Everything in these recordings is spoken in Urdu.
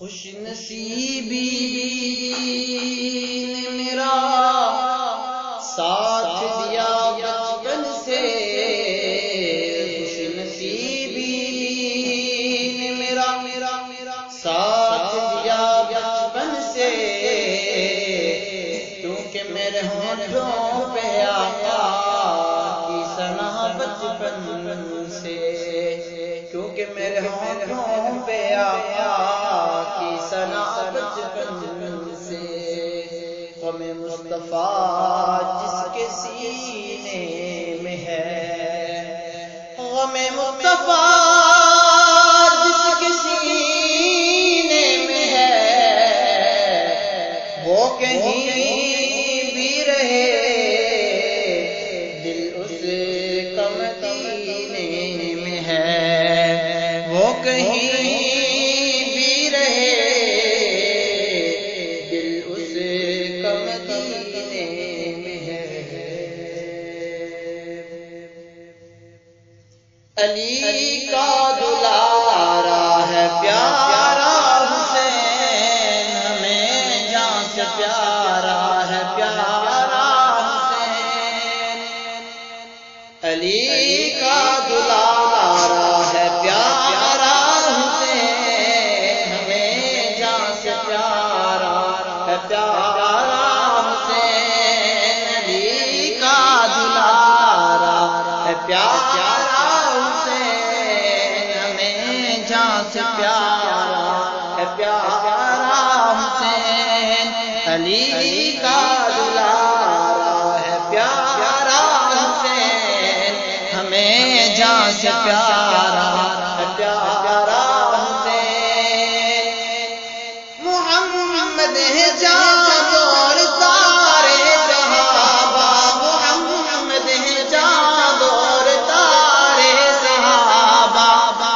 خوش نصیبی نے میرا ساتھ دیا بچپن سے، خوش نصیبی نے میرا ساتھ دیا بچپن سے، کیونکہ میرے ہونٹوں پہ آقا کی ثنا بچپن سے، کیونکہ میرے ہونٹوں پہ آقا کی ثنا بچپن سے، غم مصطفیٰ جس کے سینے میں ہے، غم مصطفیٰ جس کے سینے میں ہے، وہ کہیں بھی رہے دل اس کا مدینے میں ہے، وہ کہیں بھی رہے دل اس کا مدینے میں ہے۔ علی کا دلارا ہے پیارا حسین، ہمیں جان سے پیارا ہے پیارا حسین، علی کا دلارا ہے پیارا حسین، ہمیں جان سے پیارا ہے پیارا حسین، علی کا دلارا ہے پیارا حسین، ہمیں جان سے پیارا ہے پیارا حسین، علی کا دلارا ہے پیارا حسین، ہمیں جان سے پیارا ہے پیارا حسین، محمد ہے جان اور سارے صحابہ، محمد ہے جان اور سارے صحابہ،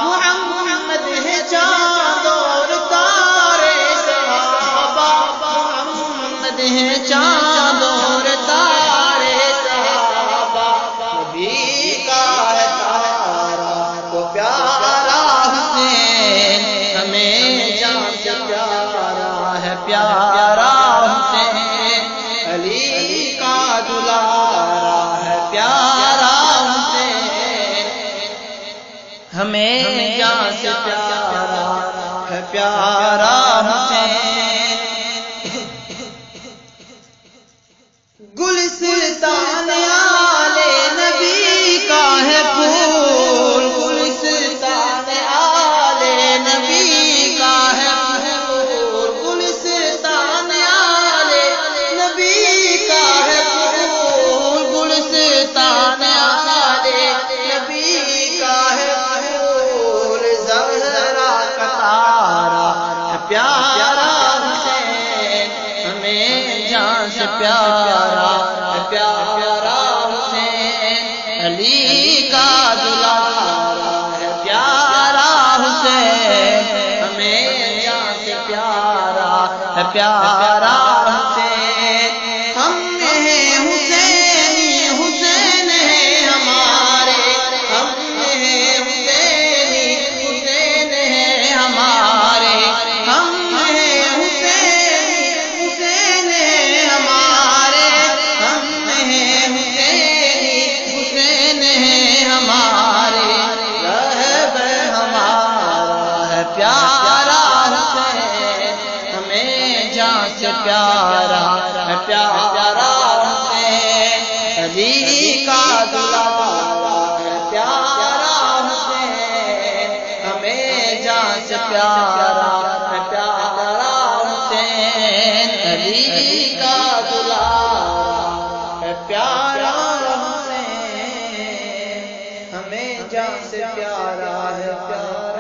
محمد ہے جان اور سارے صحابہ، محمد ہے جان اور سارے صحابہ، نبی کا ہے تارا تو پیارا حسین، ہمیں جان سے پیارا ہے پیارا حسین، علی کا دلارا ہے پیارا حسین، ہمیں جان سے پیارا ہے پیارا حسین، گلستان آلے نبی کا ہے پھول، گلستان آلے نبی کا ہے پھول، گلستان آلے نبی کا ہے پھول، گلستان آلے نبی کا ہے پھول، زہرا کا تارا ہے پیارا حسین، ہمیں جان سے پیارا ہے پیارا حسین، علی کا دلارا ہے پیارا حسین، ہمیں جان سے پیارا ہے پیارا حسین، ہم ہیں حسینی حسین ہیں ہمارے، ہم ہیں حسینی حسین ہیں ہمارے، ہم ہیں حسینی حسین ہیں ہمارے، ہم ہیں حسینی حسین ہیں ہمارے، رہبر ہمارا ہے پیارا حسین، ہمیں جان سے پیارا ہے پیارا حسین، علی کا دلارا ہے پیارا حسین، ہمیں جان سے پیارا ہے پیارا حسین، علی کا دلارا ہے پیارا حسین، ہمیں جان سے پیارا ہے پیارا